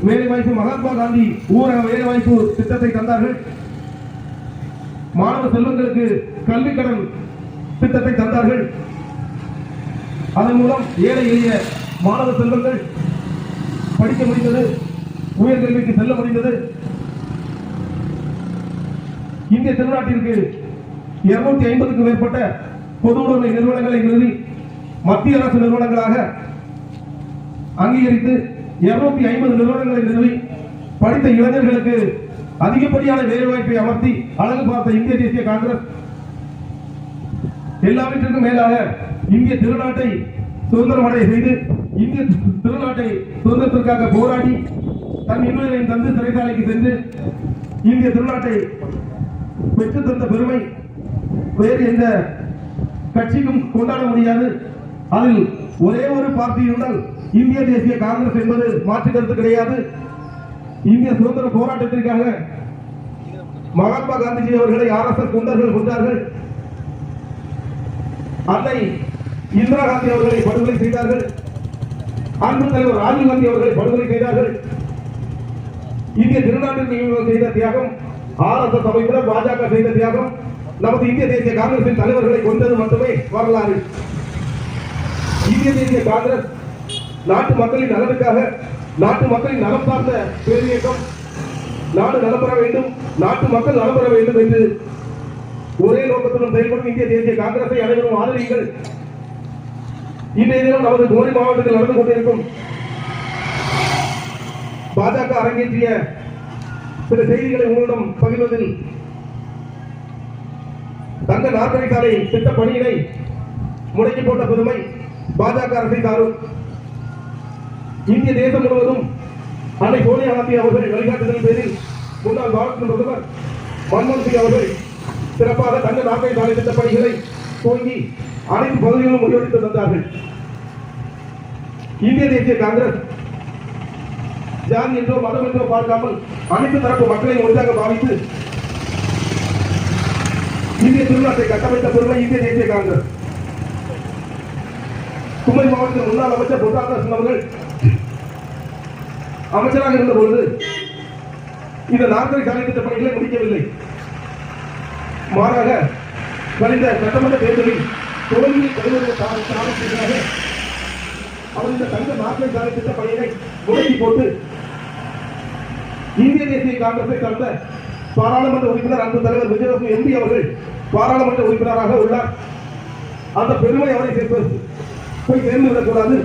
வேலைவாய்ப்பு மகாத்மா காந்தி ஊரக வேலைவாய்ப்பு திட்டத்தை தந்தார்கள். மாணவ செல்வங்களுக்கு கல்வி கடன் திட்டத்தை தந்தார்கள். அதன் மூலம் ஏழை எளிய மாணவ செல்வங்கள் படிக்க முடிந்தது, உயர்கல்விக்கு செல்ல முடிந்தது. இந்திய திருநாட்டிற்கு 250க்கும் மேற்பட்ட பொதுவுடைமை நிறுவனங்களை நிறுவி மத்திய அரசு நிறுவனங்களாக அங்கீகரித்து 250 நிறுவனங்களை நிறுவி படித்த இளைஞர்களுக்கு அதிகப்படியான வேலைவாய்ப்பை அமர்த்தி அழகு பார்த்த இந்திய தேசிய காங்கிரஸ் எல்லாவற்றிற்கும் மேலாக இந்திய திருநாட்டை சுதந்திரமடைய செய்து இந்திய திருநாட்டை சுதந்திரத்திற்காக போராடி தன் இன்னுயிரையும் தந்து சிறைசாலைக்கு சென்று இந்திய திருநாட்டை பெற்று தந்த பெருமை வேறு எந்த கட்சிக்கும் கொண்டாட முடியாது. அதில் ஒரே ஒரு பார்ட்டி இருந்தால் இந்திய தேசிய காங்கிரஸ் என்பது மாற்று கருத்து கிடையாது. இந்திய சுதந்திர போராட்டத்திற்காக மகாத்மா காந்திஜி அவர்களை RSS குண்டர்கள் கொண்டார்கள். அன்னை இந்திரா காந்தி அவர்களை படுகொலை செய்தார்கள். அன்பு தலைவர் ராஜீவ் காந்தி அவர்களை படுகொலை செய்தார்கள். இந்திய திருநாட்டிற்கு இவர்கள் செய்த தியாகம், RSS அமைப்பினர் பாஜக செய்த தியாகம், நமது இந்திய தேசிய காங்கிரசின் தலைவர்களை கொண்டது மட்டுமே வரலாறு. இந்திய தேசிய காங்கிரஸ் நாட்டு மக்களின் நலனுக்காக, நாட்டு மக்களின் நலம் சார்ந்த பேரியக்கம், நாடு நலம் பெற வேண்டும், நாட்டு மக்கள் நலம் பெற வேண்டும் என்று ஒரே நோக்கத்துடன் செயல்படும் இந்திய தேசிய காங்கிரஸை அனைவரும் ஆதரியுங்கள். இன்றைய தினம் நமது கோரி மாவட்டத்தில் நடந்து கொண்டிருக்கும் பாஜக அரங்கேற்றிய சில செய்திகளை உங்களிடம் பகிர்வதில் தங்க நாற்காலி சாலை திட்ட பணியினை முடக்கி போட்ட பெருமை பாஜக அரசை சாரும். இந்திய தேசம் முழுவதும் அன்னை சோனியா காந்தி அவர்கள் வழிகாட்டுதல் பேரில் முன்னாள் பாரத பிரதமர் மன்மோகன் சிங் அவர்கள் சிறப்பாக தங்க நாற்காலி சாலை திட்ட பணிகளை துவங்கி அனைத்து பகுதிகளிலும் முறியடித்து தந்தார்கள். இந்திய தேசிய காங்கிரஸ் ஜாதி என்றோ மதம் என்றோ பார்க்காமல் அனைத்து தரப்பு மக்களை ஒன்றாக பாவித்து இந்திய திருநாட்டை கட்டமைத்த பெருமை இந்திய தேசிய காங்கிரஸ். குமரி மாவட்டத்தில் முன்னாள் அமைச்சர் பொன்னாதாசன் அவர்கள் அமைச்சராக இருந்த பொழுது இந்த நாற்காலி சாலை திட்ட பணிகளை முடிக்கவில்லை. மாறாக கழிந்த சட்டமன்ற தேர்தலில் தோல்வியை தருவதற்காக அவர் இந்த தங்க நாற்காலி சாலை திட்ட பணியை முடக்கி போட்டு இந்திய தேசிய காங்கிரஸை சார்ந்த பாராளுமன்ற உறுப்பினர் அன்பு தலைவர் விஜயலட்சுமி MP அவர்கள் பாராளுமன்ற உறுப்பினராக உள்ளார். அந்த பெருமை அவரை போய் சேர்ந்து விடக்கூடாது.